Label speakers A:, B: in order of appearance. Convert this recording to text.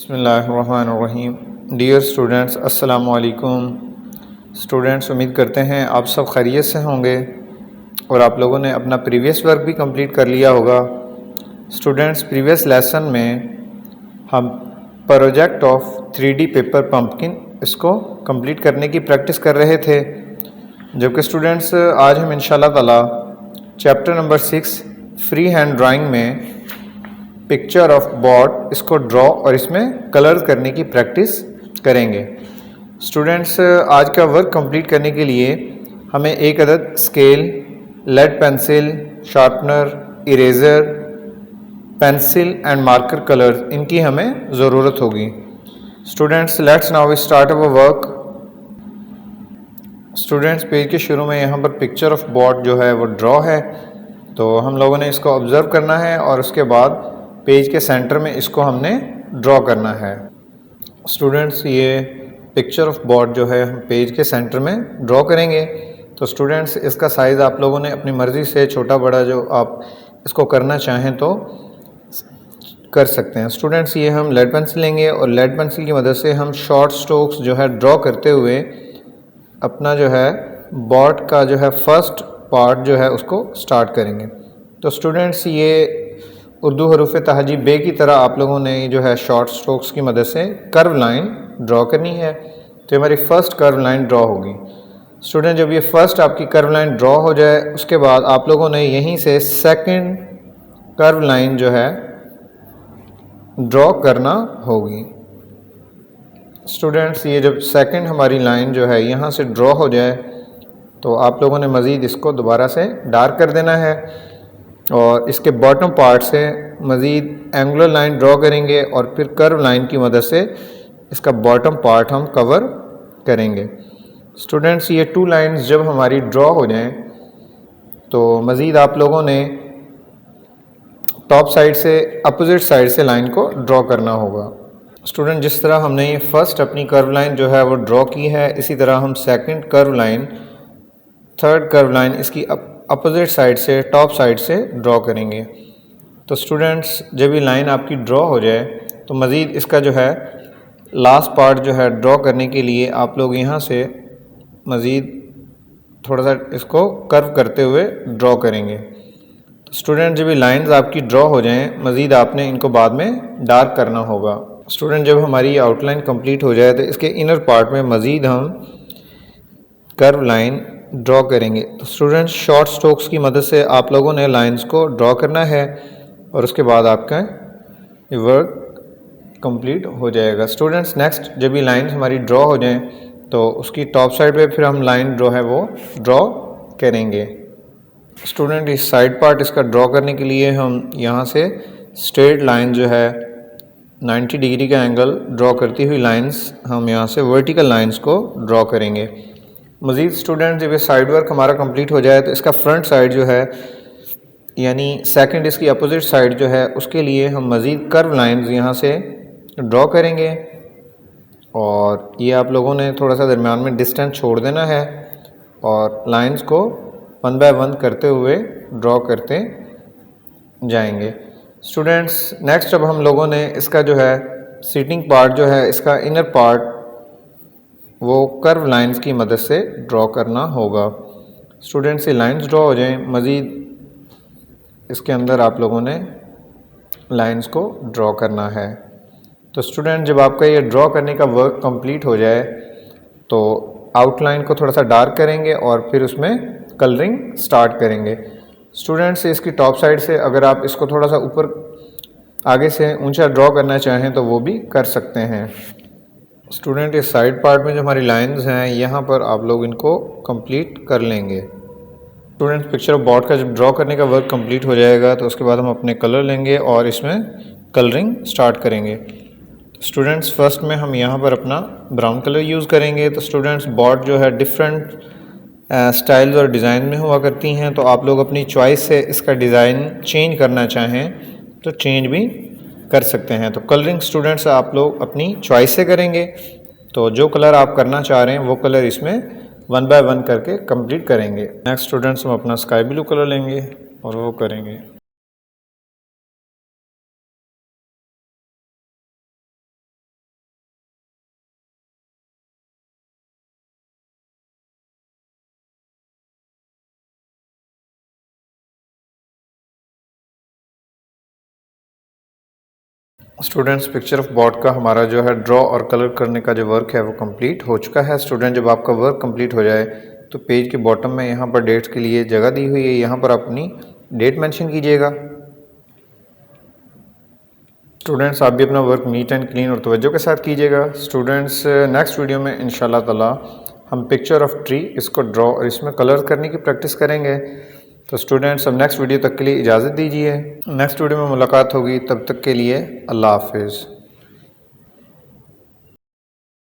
A: बिस्मिल्लाहिर्रहमानिर्रहीम। Dear students, अस्सलामु अलैकुम। स्टूडेंट्स, उम्मीद करते हैं आप सब खैरियत से होंगे और आप लोगों ने अपना प्रीवियस वर्क भी कंप्लीट कर लिया होगा। स्टूडेंट्स, प्रीवियस लेसन में हम project of 3D paper pumpkin इसको कंप्लीट करने की प्रैक्टिस कर रहे थे, जबकि स्टूडेंट्स आज हम इंशाल्लाह ताला chapter number 6 free hand drawing में पिक्चर ऑफ बोर्ड इसको ड्रॉ और इसमें कलर करने की प्रैक्टिस करेंगे। स्टूडेंट्स, आज का वर्क कंप्लीट करने के लिए हमें एक अदद scale, lead pencil, sharpener, eraser, pencil and marker colour इनकी हमें ज़रूरत होगी। Students, let's now start our work. Students, page के शुरू में यहाँ पर पिक्चर ऑफ बोर्ड जो है वो ड्रॉ है, तो हम लोगों ने इसको ऑब्ज़र्व करना है और उसके बाद पेज के सेंटर में इसको हमने ड्रॉ करना है। स्टूडेंट्स, ये पिक्चर ऑफ बोर्ड जो है हम पेज के सेंटर में ड्रॉ करेंगे। तो स्टूडेंट्स, इसका साइज़ आप लोगों ने अपनी मर्ज़ी से छोटा बड़ा जो आप इसको करना चाहें तो कर सकते हैं। स्टूडेंट्स, ये हम लेड पेंसिल लेंगे और लेड पेंसिल की मदद से हम शॉर्ट स्ट्रोक्स जो है ड्रॉ करते हुए अपना जो है बोर्ड का जो है फर्स्ट पार्ट जो है उसको स्टार्ट करेंगे। तो स्टूडेंट्स, ये उर्दू हरूफ तहजी बे की तरह आप लोगों ने जो है शॉर्ट स्ट्रोक्स की मदद से कर्व लाइन ड्रॉ करनी है। तो हमारी फ़र्स्ट कर्व लाइन ड्रॉ होगी। स्टूडेंट, जब ये फ़र्स्ट आपकी कर्व लाइन ड्रॉ हो जाए उसके बाद आप लोगों ने यहीं से सेकंड कर्व लाइन जो है ड्रॉ करना होगी। स्टूडेंट्स, ये जब सेकंड हमारी लाइन जो है यहाँ से ड्रॉ हो जाए तो आप लोगों ने मज़ीद इसको दोबारा से डार्क कर देना है और इसके बॉटम पार्ट से मज़ीद एंगुलर लाइन ड्रॉ करेंगे और फिर कर्व लाइन की मदद से इसका बॉटम पार्ट हम कवर करेंगे। स्टूडेंट्स, ये 2 लाइंस जब हमारी ड्रॉ हो जाएं तो मज़ीद आप लोगों ने टॉप साइड से अपोजिट साइड से लाइन को ड्रॉ करना होगा। स्टूडेंट, जिस तरह हमने ये फ़र्स्ट अपनी कर्व लाइन जो है वो ड्रॉ की है, इसी तरह हम second curve line, third curve line इसकी अपोजिट साइड से टॉप साइड से ड्रॉ करेंगे। तो स्टूडेंट्स, जब ये लाइन आपकी ड्रॉ हो जाए तो मज़ीद इसका जो है लास्ट पार्ट जो है ड्रॉ करने के लिए आप लोग यहाँ से मज़ीद थोड़ा सा इसको कर्व करते हुए ड्रॉ करेंगे। तो स्टूडेंट, जब ये लाइंस आपकी ड्रॉ हो जाएं मज़ीद आपने इनको बाद में डार्क करना होगा। स्टूडेंट, जब हमारी आउटलाइन कंप्लीट हो जाए तो इसके इनर पार्ट में मज़ीद हम कर्व लाइन ड्रॉ करेंगे। तो स्टूडेंट्स, शॉर्ट स्ट्रोक्स की मदद से आप लोगों ने लाइंस को ड्रॉ करना है और उसके बाद आपका ये वर्क कंप्लीट हो जाएगा। स्टूडेंट्स, नेक्स्ट जब ये लाइंस हमारी ड्रॉ हो जाएं तो उसकी टॉप साइड पे फिर हम लाइन जो है वो ड्रॉ करेंगे। स्टूडेंट, इस साइड पार्ट इसका ड्रॉ करने के लिए हम यहाँ से स्ट्रेट लाइन जो है 90 डिग्री का एंगल ड्रॉ करती हुई लाइंस हम यहाँ से वर्टिकल लाइंस को ड्रॉ करेंगे। मज़ीद स्टूडेंट, जब ये साइड वर्क हमारा कंप्लीट हो जाए तो इसका फ्रंट साइड जो है यानी सेकंड इसकी अपोजिट साइड जो है उसके लिए हम मज़ीद कर्व लाइंस यहाँ से ड्रॉ करेंगे और ये आप लोगों ने थोड़ा सा दरमियान में डिस्टेंस छोड़ देना है और लाइंस को 1 बाय 1 करते हुए ड्रॉ करते जाएंगे। स्टूडेंट्स, नेक्स्ट अब हम लोगों ने इसका जो है सीटिंग पार्ट जो है इसका इनर पार्ट वो कर्व लाइंस की मदद से ड्रॉ करना होगा। स्टूडेंट्स, ये लाइंस ड्रॉ हो जाएं मज़ीद इसके अंदर आप लोगों ने लाइंस को ड्रॉ करना है। तो स्टूडेंट, जब आपका ये ड्रॉ करने का वर्क कंप्लीट हो जाए तो आउटलाइन को थोड़ा सा डार्क करेंगे और फिर उसमें कलरिंग स्टार्ट करेंगे। स्टूडेंट्स, इसकी टॉप साइड से अगर आप इसको थोड़ा सा ऊपर आगे से ऊंचा ड्रॉ करना चाहें तो वो भी कर सकते हैं। स्टूडेंट, इस साइड पार्ट में जो हमारी लाइंस हैं यहाँ पर आप लोग इनको कंप्लीट कर लेंगे। स्टूडेंट्स, पिक्चर ऑफ बोर्ड का जब ड्रॉ करने का वर्क कंप्लीट हो जाएगा तो उसके बाद हम अपने कलर लेंगे और इसमें कलरिंग स्टार्ट करेंगे। स्टूडेंट्स, फर्स्ट में हम यहाँ पर अपना ब्राउन कलर यूज़ करेंगे। तो स्टूडेंट्स, बोर्ड जो है डिफरेंट स्टाइल्स और डिज़ाइन में हुआ करती हैं, तो आप लोग अपनी चॉइस से इसका डिज़ाइन चेंज करना चाहें तो चेंज भी कर सकते हैं। तो कलरिंग स्टूडेंट्स आप लोग अपनी चॉइस से करेंगे, तो जो कलर आप करना चाह रहे हैं वो कलर इसमें 1 बाय 1 करके कंप्लीट करेंगे। नेक्स्ट स्टूडेंट्स, हम अपना स्काई ब्लू कलर लेंगे और वो करेंगे। स्टूडेंट्स पिक्चर ऑफ बॉट का हमारा जो है ड्रॉ और कलर करने का जो वर्क है वो कंप्लीट हो चुका है। स्टूडेंट जब आपका वर्क कंप्लीट हो जाए तो पेज के बॉटम में यहाँ पर डेट्स के लिए जगह दी हुई है, यहाँ पर अपनी डेट मेंशन कीजिएगा। स्टूडेंट्स आप भी अपना वर्क नीट एंड क्लीन और तवज्जो के साथ कीजिएगा। स्टूडेंट्स नेक्स्ट वीडियो में इंशाल्लाह ताला हम पिक्चर ऑफ ट्री इसको ड्रॉ और इसमें कलर करने की प्रैक्टिस करेंगे। तो स्टूडेंट्स अब नेक्स्ट वीडियो तक के लिए इजाज़त दीजिए। नेक्स्ट वीडियो में मुलाकात होगी, तब तक के लिए अल्लाह हाफिज़।